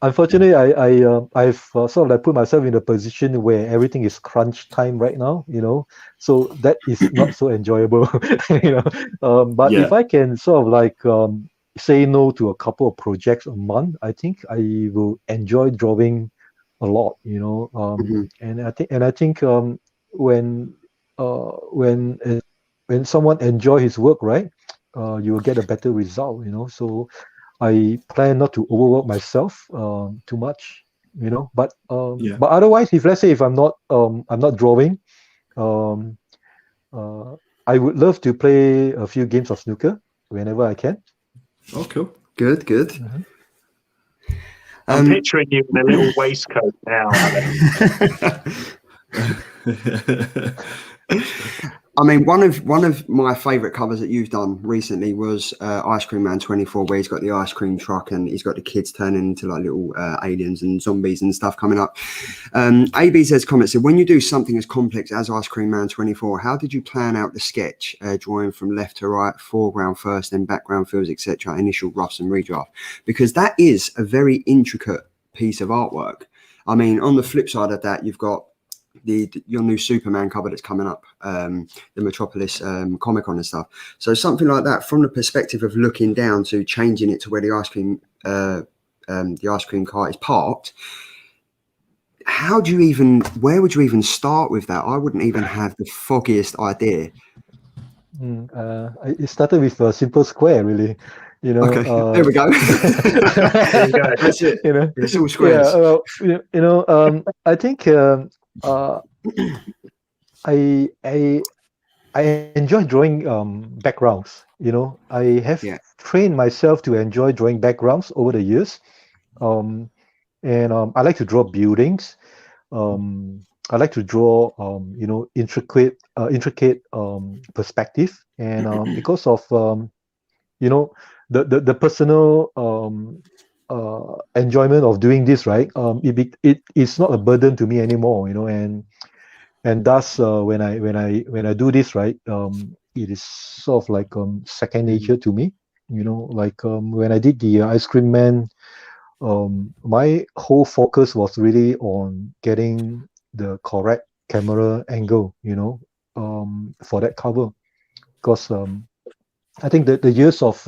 Unfortunately, I've sort of like put myself in a position where everything is crunch time right now. So that is not so enjoyable. But Yeah. if I can sort of like say no to a couple of projects a month, I think I will enjoy drawing a lot, and I think when someone enjoy his work, right, you will get a better result, So I plan not to overwork myself too much, But but otherwise, if I'm not drawing, I would love to play a few games of snooker whenever I can. Oh, cool. Good. Mm-hmm. I'm picturing you in a little waistcoat now, Alan. I mean, one of my favourite covers that you've done recently was Ice Cream Man 24, where he's got the ice cream truck and he's got the kids turning into like little aliens and zombies and stuff coming up. ABZ's comment said, when you do something as complex as Ice Cream Man 24, how did you plan out the sketch, drawing from left to right, foreground first, then background fills, etc., initial roughs and redraft? Because that is a very intricate piece of artwork. I mean, on the flip side of that, you've got your new Superman cover that's coming up, the Metropolis Comic-Con and stuff. So something like that, from the perspective of looking down to changing it to where the ice cream cart is parked, where would you even start with that? I wouldn't even have the foggiest idea. It started with a simple square, really. Okay, there we go. There you go. That's it. It's all squares. Yeah, I think I enjoy drawing backgrounds. I have trained myself to enjoy drawing backgrounds over the years, and I like to draw buildings. I like to draw intricate perspective, and because of the personal enjoyment of doing this, right? It's not a burden to me anymore, and thus when I do this, right, it is sort of like second nature to me, like when I did the Ice Cream Man, my whole focus was really on getting the correct camera angle, for that cover, because I think that the years of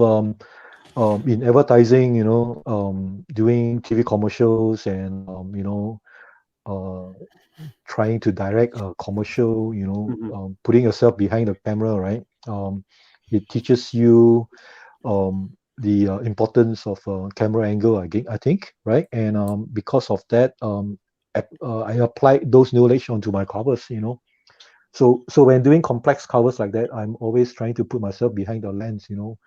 in advertising, doing TV commercials and trying to direct a commercial, putting yourself behind the camera, right? It teaches you the importance of camera angle, I think, right? And because of that, I applied those knowledge onto my covers, you know. So when doing complex covers like that, I'm always trying to put myself behind the lens, you know,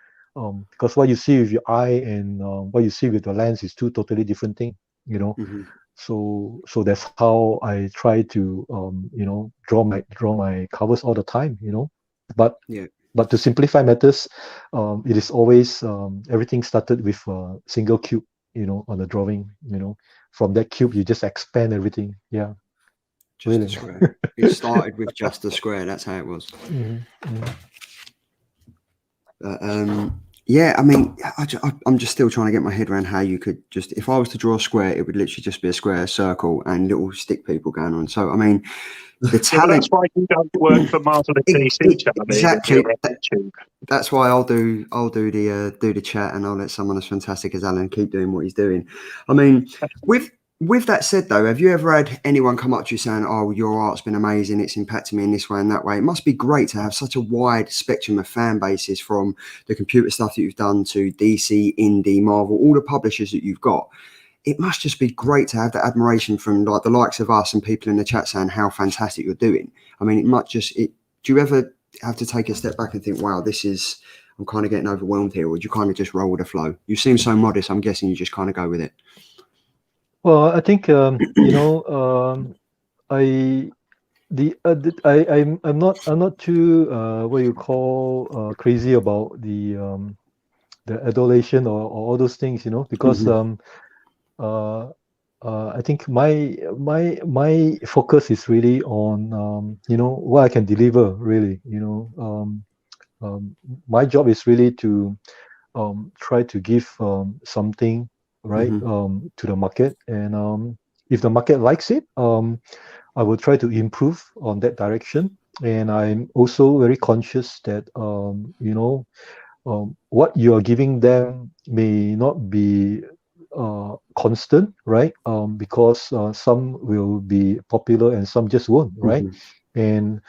because what you see with your eye and what you see with the lens is two totally different things, you know. Mm-hmm. So that's how I try to you know, draw my covers all the time, you know. But to simplify matters, it is always everything started with a single cube, you know, on the drawing, you know. From that cube, you just expand everything. Yeah. Just Really. a square. It started with just a square. That's how it was. Mm-hmm. Yeah, I mean, I'm just still trying to get my head around how you could just, if I was to draw a square, it would literally just be a square, circle, and little stick people going on. So, I mean, the talent. That's why you don't work for Marvel DC, Charlie. Exactly. YouTube. That's why I'll do the chat, and I'll let someone as fantastic as Alan keep doing what he's doing. I mean, with that said, though, have you ever had anyone come up to you saying, "Oh, your art's been amazing. It's impacted me in this way and that way"? It must be great to have such a wide spectrum of fan bases, from the computer stuff that you've done to DC, indie, Marvel, all the publishers that you've got. It must just be great to have that admiration from like the likes of us and people in the chat saying how fantastic you're doing. I mean, do you ever have to take a step back and think, wow, I'm kind of getting overwhelmed here, or do you kind of just roll with the flow? You seem so modest. I'm guessing you just kind of go with it. Well, I think you know, I'm not too what you call crazy about the adulation or all those things, you know, because I think my focus is really on you know, what I can deliver, really, you know. My job is really to try to give something, right, to the market, and if the market likes it, I will try to improve on that direction. And I'm also very conscious that you know, what you are giving them may not be constant, right? Because some will be popular and some just won't, right? And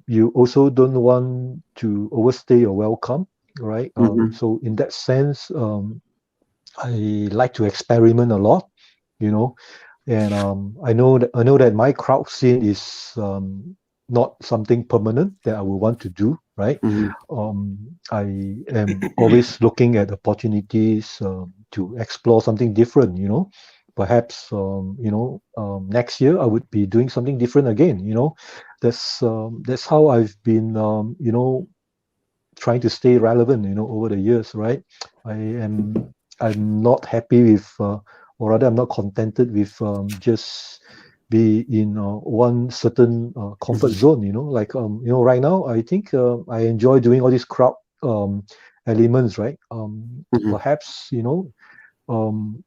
you also don't want to overstay your welcome, right? So in that sense, I like to experiment a lot, you know. And I know that my crowd scene is not something permanent that I will want to do, right? I am always looking at opportunities to explore something different, you know. Perhaps you know, next year I would be doing something different again, you know. That's how I've been you know, trying to stay relevant, you know, over the years, right? I'm not happy with or rather I'm not contented with just be in one certain comfort zone, you know. Like you know, right now I think I enjoy doing all these crowd elements, right? Perhaps, you know,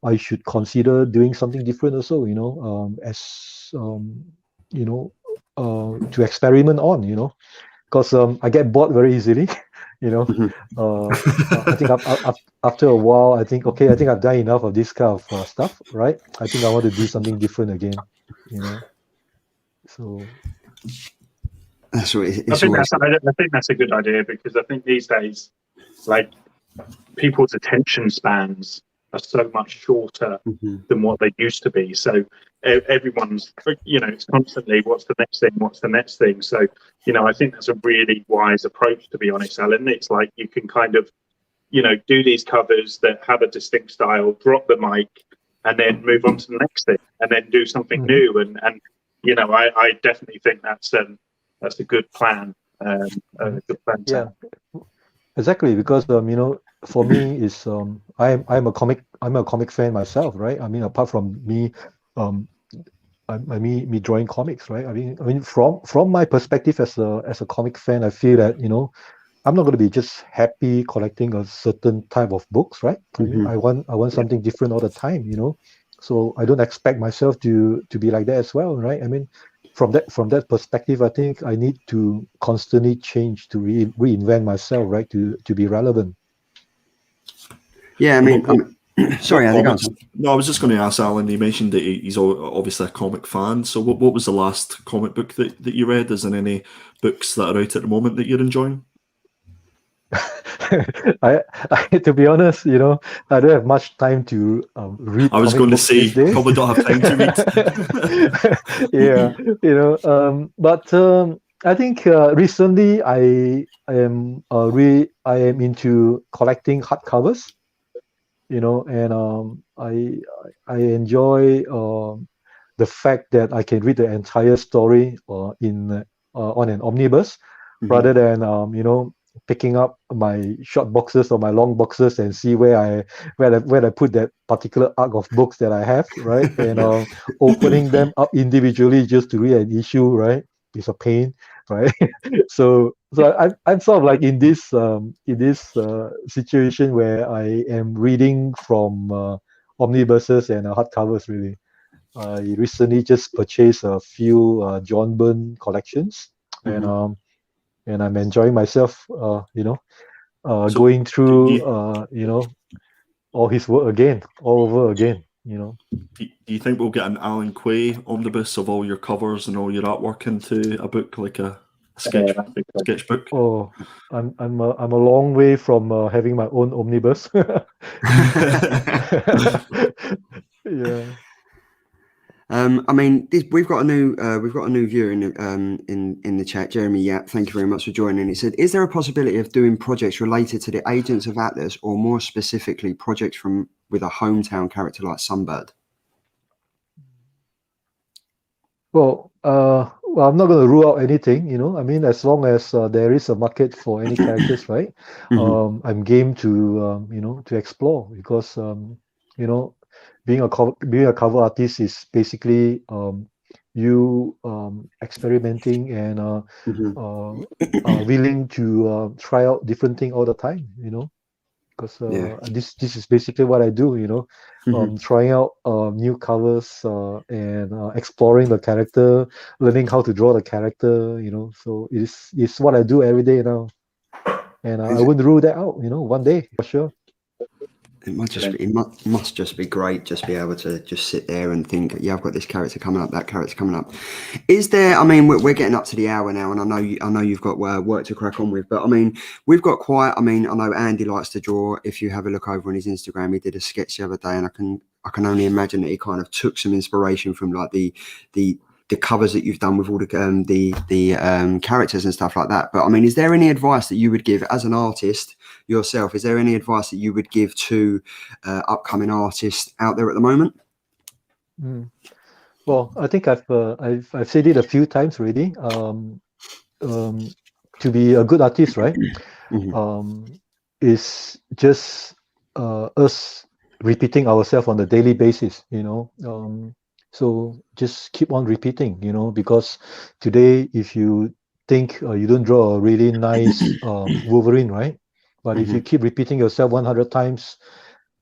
I should consider doing something different also, you know, as you know, to experiment on, you know, because I get bored very easily. You know, I think after a while, I think, okay, I think I've done enough of this kind of stuff, right? I think I want to do something different again, you know. So that's what it, I think that's a good idea, because I think these days, like, people's attention spans are so much shorter than what they used to be. So everyone's, you know, it's constantly, what's the next thing? What's the next thing? So, you know, I think that's a really wise approach, to be honest, Alan. It's like you can kind of, you know, do these covers that have a distinct style, drop the mic, and then move on to the next thing, and then do something new. And you know, I definitely think that's a good plan. A good plan. Yeah, exactly. Because you know, for me, is I'm a comic fan myself, right? I mean, apart from me, me drawing comics, right? I mean, from my perspective as a comic fan, I feel that, you know, I'm not going to be just happy collecting a certain type of books, right? I mean, I want something different all the time, you know. So I don't expect myself to be like that as well, right? I mean, from that perspective, I think I need to constantly change, to reinvent myself, right? To be relevant. Yeah, I mean, sorry, Andy, go on. No, I was just going to ask Alan. You mentioned that he's obviously a comic fan. So, what was the last comic book that you read? Is there any books that are out at the moment that you're enjoying? To be honest, you know, I don't have much time to read I was comic going to books say, these days. probably don't have time to read. Yeah, you know, but I think recently I am into collecting hardcovers, you know, and I enjoy the fact that I can read the entire story on an omnibus rather than you know, picking up my short boxes or my long boxes and see where I put that particular arc of books that I have, right? And opening them up individually just to read an issue, right? Is a pain, right? I'm sort of like in this situation where I am reading from omnibuses and hardcovers really. I recently just purchased a few John Byrne collections, and I'm enjoying myself. You know, So going do through you, you know, all his work again, all over again. You know. do you think we'll get an Alan Quah omnibus of all your covers and all your artwork into a book, like a that'd be cool. sketchbook? Oh, I'm a long way from having my own omnibus. Yeah. I mean, we've got a new viewer in the chat, Jeremy Yap. Thank you very much for joining. It said, "Is there a possibility of doing projects related to the Agents of Atlas, or more specifically, projects with a hometown character like Sunbird?" Well, I'm not going to rule out anything, you know. I mean, as long as there is a market for any characters, right? I'm game to, you know, to explore because, you know, being a cover artist is basically you experimenting and willing to try out different things all the time, you know. Because Yeah. this is basically what I do, you know, trying out new covers and exploring the character, learning how to draw the character, you know. So it's what I do every day now, and I wouldn't rule that out, you know, one day for sure. It must just be great just be able to just sit there and think, yeah, I've got this character coming up, that character coming up. Is there? I mean, we're getting up to the hour now, and I know you've got work to crack on with, but I mean, we've got quite. I mean, I know Andy likes to draw. If you have a look over on his Instagram, he did a sketch the other day, and I can only imagine that he kind of took some inspiration from like the covers that you've done with all the characters and stuff like that. But I mean, is there any advice that you would give as an artist yourself? Is there any advice that you would give to upcoming artists out there at the moment? Well, I think I've said it a few times already. To be a good artist, right? Is just us repeating ourselves on a daily basis, you know. So just keep on repeating, you know, because today, if you think you don't draw a really nice Wolverine, right? But if you keep repeating yourself 100 times,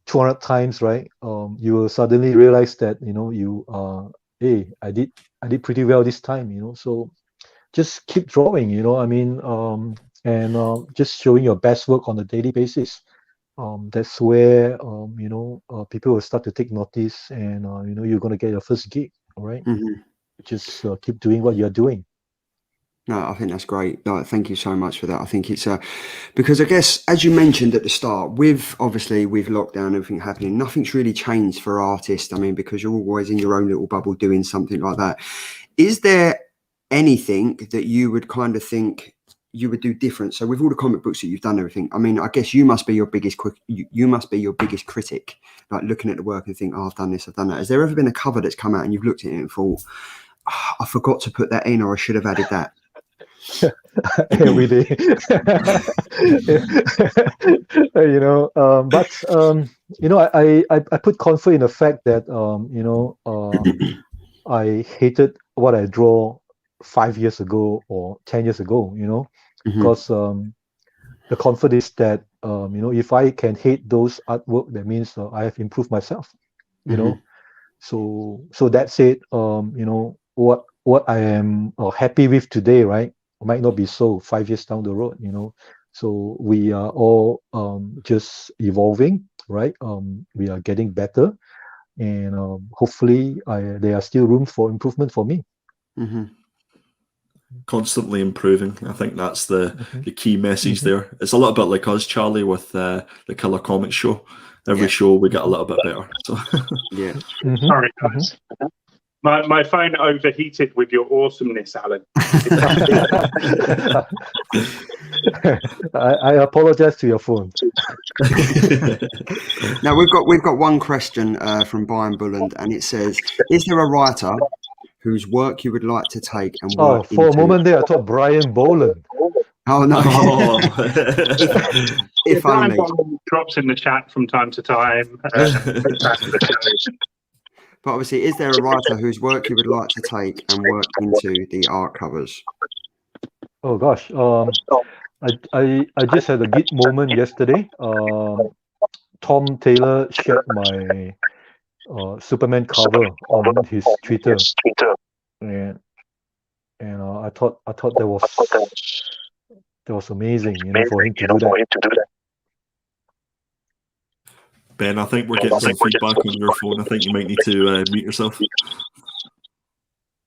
200 times, right? You will suddenly realize that, you know, hey, I did pretty well this time, you know. So just keep drawing, you know. I mean, and just showing your best work on a daily basis. That's where you know, people will start to take notice, and you know, you're going to get your first gig. All right, just keep doing what you're doing. No, I think that's great. No, thank you so much for that. I think it's because I guess, as you mentioned at the start, with lockdown, everything happening, nothing's really changed for artists. I mean, because you're always in your own little bubble doing something like that. Is there anything that you would kind of think you would do different? So with all the comic books that you've done, everything, I mean, I guess you must be your biggest critic, like looking at the work and think, oh, I've done this, I've done that. Has there ever been a cover that's come out and you've looked at it and thought, oh, I forgot to put that in, or I should have added that? Every day. You know, but you know, I put comfort in the fact that you know, I hated what I draw 5 years ago or 10 years ago, you know, because the comfort is that you know, if I can hate those artwork, that means I have improved myself, you know. So that's it. You know, what I am happy with today, right, might not be so 5 years down the road, you know. So we are all just evolving, right? We are getting better, and hopefully there are still room for improvement for me. constantly improving. I think that's the key message there. It's a little bit like us, Charlie, with the Killer Comics show. Every show we get a little bit better. So Yeah. Sorry, guys. My phone overheated with your awesomeness, Alan. I apologize to your phone. Now we've got one question from Brian Bulland, and it says, "Is there a writer whose work you would like to take and work For into?" a moment there, I thought Brian Boland. Oh no! If Brian only. Boland drops in the chat from time to time. But obviously, is there a writer whose work you would like to take and work into the art covers? Oh gosh, I just had a geek moment yesterday. Tom Taylor shared my Superman cover on his Twitter, and I thought that was amazing, for him to do that. Ben, I think we're getting some feedback on your phone. I think you might need to mute yourself.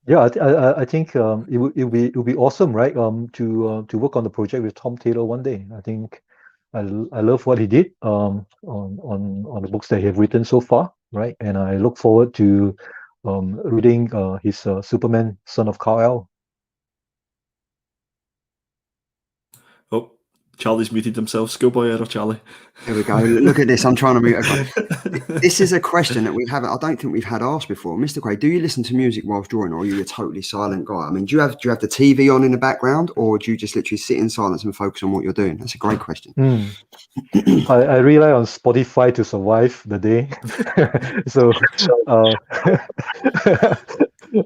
Yeah, I think it would be awesome, right? To work on the project with Tom Taylor one day. I think I love what he did on the books that he have written so far, right? And I look forward to reading his Superman, Son of Kal-El. Oh, Charlie's muted himself. Schoolboy error, Charlie. There we go. Look at this. I'm trying to mute. This is a question that I don't think we've had asked before. Mr. Quay, do you listen to music whilst drawing, or are you a totally silent guy? I mean, do you have the TV on in the background, or do you just literally sit in silence and focus on what you're doing? That's a great question. I rely on Spotify to survive the day.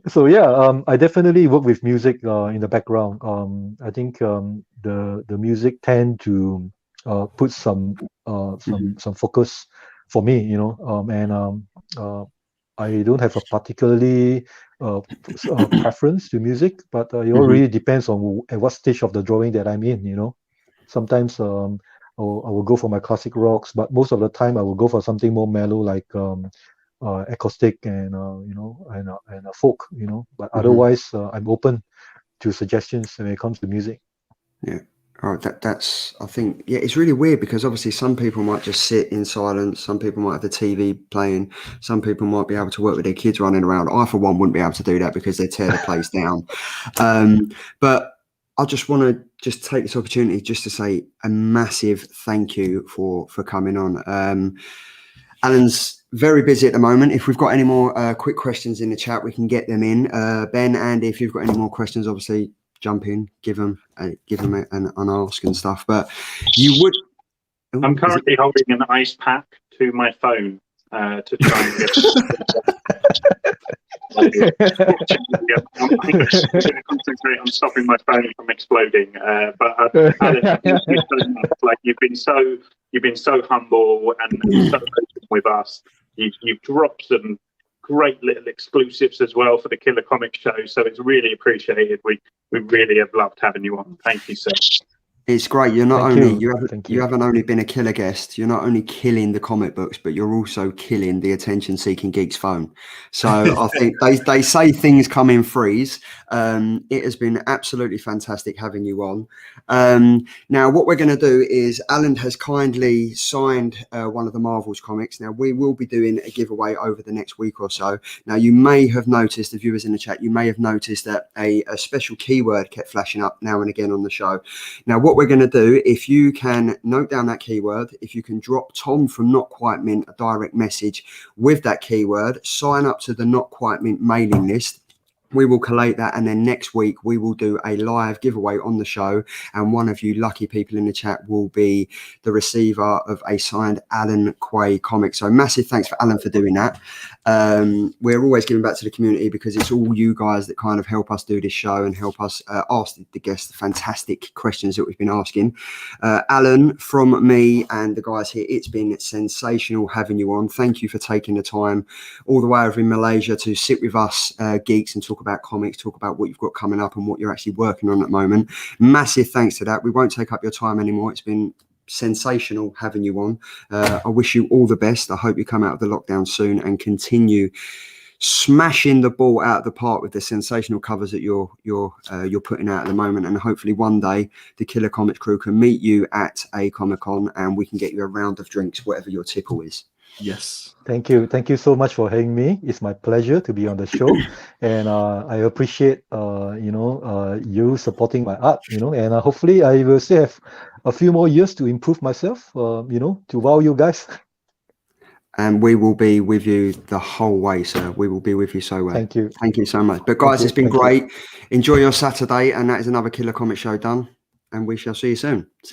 So yeah, I definitely work with music in the background. I think the music tend to put some focus for me, and I don't have a particularly preference to music, but it all really depends on at what stage of the drawing that I'm in. Sometimes I will go for my classic rocks, but most of the time I will go for something more mellow, like acoustic and and folk. But otherwise, I'm open to suggestions when it comes to music. Yeah. Oh, that's I think, yeah, it's really weird because obviously some people might just sit in silence, some people might have the TV playing, some people might be able to work with their kids running around. I, for one, wouldn't be able to do that because they'd tear the place down. But I just want to just take this opportunity just to say a massive thank you for coming on. Alan's very busy at the moment. If we've got any more quick questions in the chat, we can get them in. Ben, Andy, if you've got any more questions, obviously jump in, give them an ask and stuff. But you would. I'm currently holding an ice pack to my phone to try and get. I'm going to concentrate on stopping my phone from exploding. But Alan, you've been so humble and so open with us. You've dropped some great little exclusives as well for the Killer Comics show, so it's really appreciated. We really have loved having you on. Thank you, sir. It's great. You're not you haven't only been a killer guest. You're not only killing the comic books, but you're also killing the attention-seeking geek's phone. So I think they say things come in threes. It has been absolutely fantastic having you on. Now, what we're going to do is Alan has kindly signed one of the Marvel's comics. Now, we will be doing a giveaway over the next week or so. Now, you may have noticed, the viewers in the chat, you may have noticed that a special keyword kept flashing up now and again on the show. Now, what we're going to do, if you can note down that keyword, if you can drop Tom from Not Quite Mint a direct message with that keyword, sign up to the Not Quite Mint mailing list. We will collate that, and then next week we will do a live giveaway on the show, and one of you lucky people in the chat will be the receiver of a signed Alan Quah comic. So massive thanks for Alan for doing that. We're always giving back to the community because it's all you guys that kind of help us do this show and help us ask the guests the fantastic questions that we've been asking. Alan, from me and the guys here, it's been sensational having you on. Thank you for taking the time all the way over in Malaysia to sit with us geeks and talk about comics, talk about what you've got coming up and what you're actually working on at the moment. Massive thanks to that. We won't take up your time anymore. It's been sensational having you on. I wish you all the best. I hope you come out of the lockdown soon and continue smashing the ball out of the park with the sensational covers that you're putting out at the moment, and hopefully one day the Killer Comics crew can meet you at a Comic-Con and we can get you a round of drinks, whatever your tipple is. Yes. Thank you so much for having me. It's my pleasure to be on the show, and I appreciate you supporting my art, and hopefully I will still have a few more years to improve myself, to wow you guys. And we will be with you the whole way, sir. We will be with you so well. Thank you. Thank you so much. But guys, it's been great. Enjoy your Saturday, and that is another Killer Comic Show done, and we shall see you soon. See you